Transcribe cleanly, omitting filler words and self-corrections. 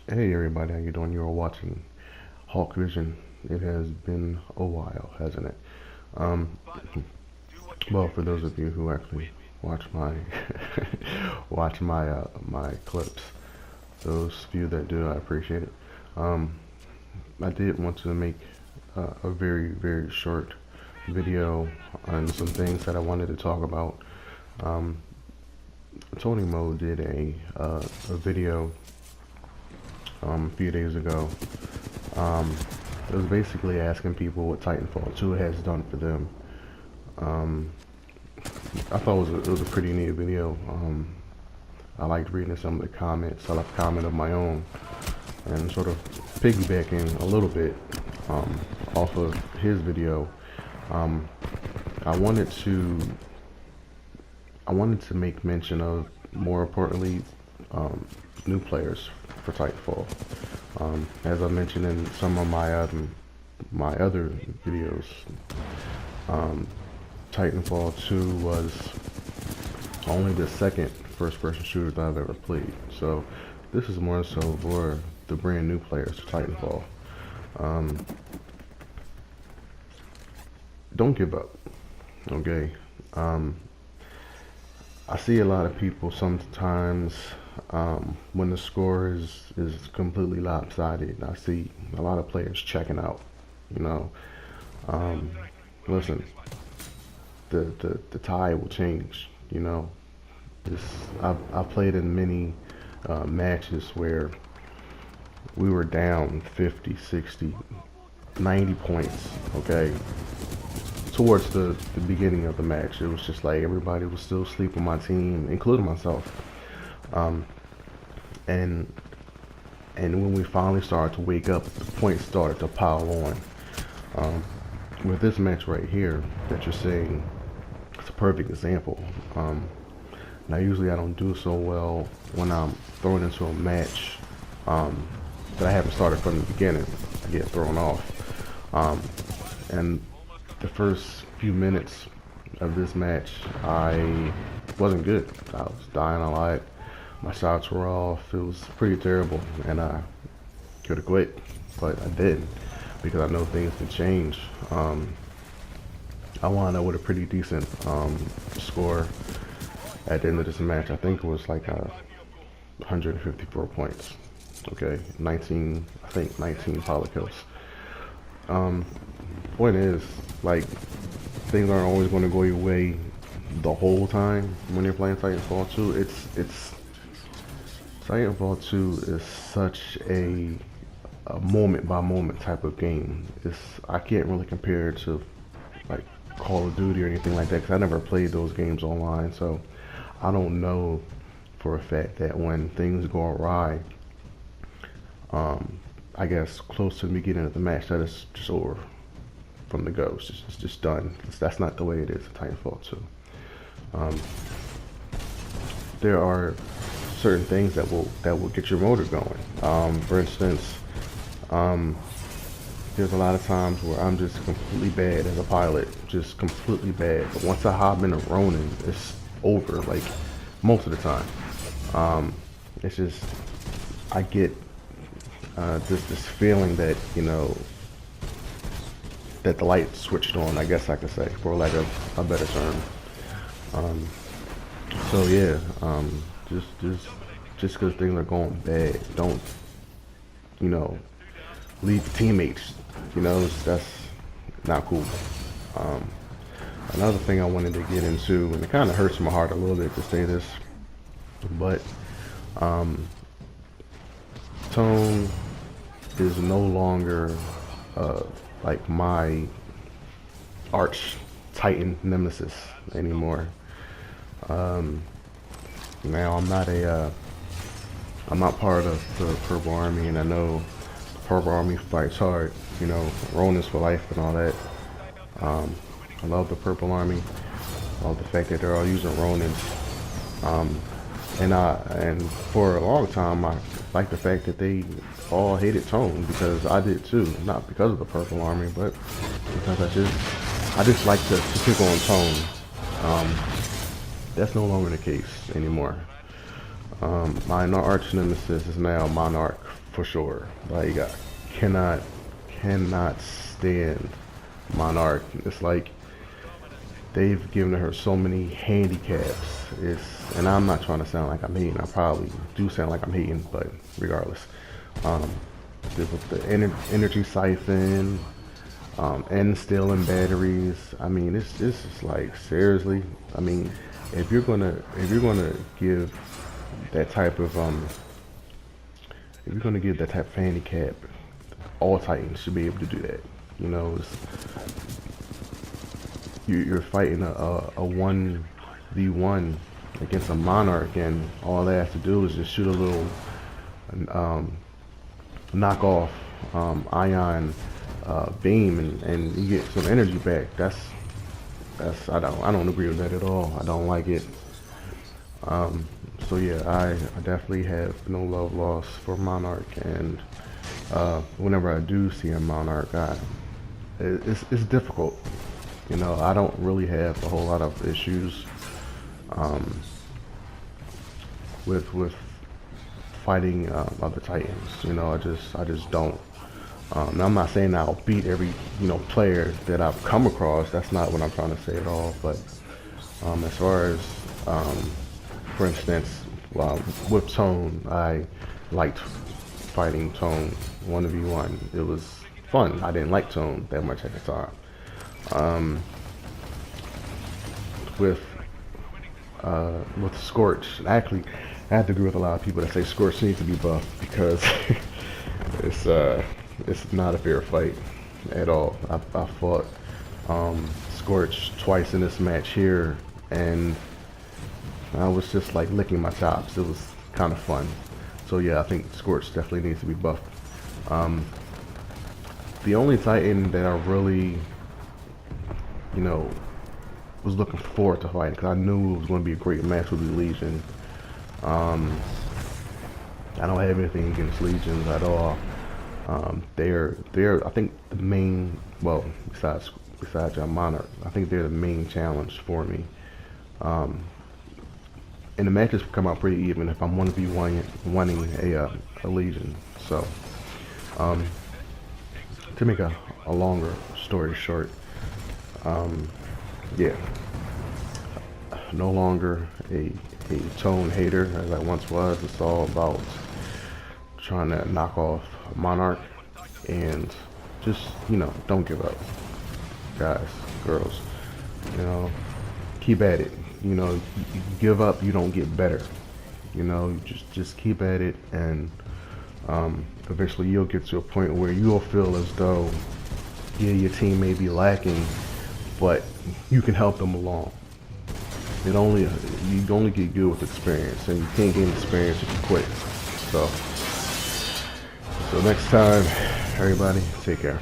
Hey everybody, how you doing? You're watching Hawk Vision. It has been a while, hasn't it? Um, well, for those of you who actually watch my my clips, those few that do, I appreciate it. Um, I did want to make a very short video on some things that I wanted to talk about. Um, Tony Mo did a video a few days ago. Um, it was basically asking people what Titanfall 2 has done for them. Um, I thought it was a pretty neat video. I liked reading some of the comments. I left a comment of my own and sort of piggybacking a little bit off of his video. Um, I wanted to make mention of, more importantly, um, new players for Titanfall. As I mentioned in some of my other videos, um, Titanfall 2 was only the second first-person shooter that I've ever played. So this is more so for the brand new players to Titanfall. Um, don't give up, okay? Um, I see a lot of people sometimes when the score is completely lopsided. I see a lot of players checking out. You know, um, listen, the tide will change. You know, this I've played in many matches where we were down 50, 60, 90 points. Okay, towards the beginning of the match, it was just like everybody was still asleep on my team, including myself. Um, and when we finally started to wake up, the points started to pile on. Um, with this match right here that you're seeing, it's a perfect example. Now usually I don't do so well when I'm thrown into a match that I haven't started from the beginning. I get thrown off. And the first few minutes of this match, I wasn't good. I was dying a lot. My shots were off. It was pretty terrible, and I could have quit, but I didn't because I know things can change. I wound up with a pretty decent score at the end of this match. I think it was like 154 points. Okay, 19. I think 19 poly kills. Point is, like, things aren't always going to go your way the whole time when you're playing Titanfall 2. It's Titanfall 2 is such a moment by moment type of game. I can't really compare it to like Call of Duty or anything like that because I never played those games online, so I don't know for a fact that when things go awry, I guess close to the beginning of the match, that is just over from the go. It's just done. That's not the way it is in Titanfall 2. There are certain things that will get your motor going. For instance, there's a lot of times where I'm just completely bad as a pilot, just completely bad. But once I hop in a Ronin, it's over. Like most of the time, it's just I get this feeling that that the light switched on. I guess I could say, for lack of a better term. So yeah, just because things are going bad, don't leave teammates. That's not cool. Um, Another thing I wanted to get into, and it kind of hurts my heart a little bit to say this, but Tone is no longer like my arch titan nemesis anymore. Now I'm not part of the Purple Army, and I know the Purple Army fights hard. Ronins for life and all that. I love the Purple Army. I love the fact that they're all using Ronins. And for a long time, I liked the fact that they all hated Tone, because I did too. Not because of the Purple Army, but because I just like to pick on Tone. That's no longer the case anymore. My arch nemesis is now Monarch for sure. Like I cannot stand Monarch. It's like they've given her so many handicaps. And I'm not trying to sound like I'm hating. I probably do sound like I'm hating, but regardless, with the energy siphon, and stealing batteries. I mean, it's just like seriously. I mean, if you're gonna give that type of if you're gonna give that type of handicap, all Titans should be able to do that. You know, you're fighting a 1v1 against a Monarch, and all they have to do is just shoot a little knockoff ion beam, and you get some energy back. That's I don't agree with that at all. I don't like it. So yeah, I definitely have no love lost for Monarch, and whenever I do see a Monarch, it's difficult. You know, I don't really have a whole lot of issues with fighting other Titans. You know, I just don't. Now, I'm not saying I'll beat every player that I've come across. That's not what I'm trying to say at all. But as far as for instance, with Tone, I liked fighting Tone 1v1. It was fun. I didn't like Tone that much at the time. With Scorch, actually, I have to agree with a lot of people that say Scorch needs to be buffed because it's not a fair fight at all. I fought Scorch twice in this match here, and I was just like licking my chops. It was kind of fun. So yeah, I think Scorch definitely needs to be buffed. The only Titan that I really, was looking forward to fighting, because I knew it was going to be a great match, would be Legion. I don't have anything against Legions at all. They're I think the main, well, besides your Monarch, I think they're the main challenge for me. And the matches come out pretty even if I'm 1v1 a Legion. So to make a longer story short, yeah, no longer a Tone hater as I once was. It's all about trying to knock off Monarch, and just don't give up, guys, girls. Keep at it. You give up, you don't get better. Just keep at it, and eventually you'll get to a point where you'll feel as though, yeah, your team may be lacking, but you can help them along. You only get good with experience, and you can't gain experience if you quit. So next time, everybody, take care.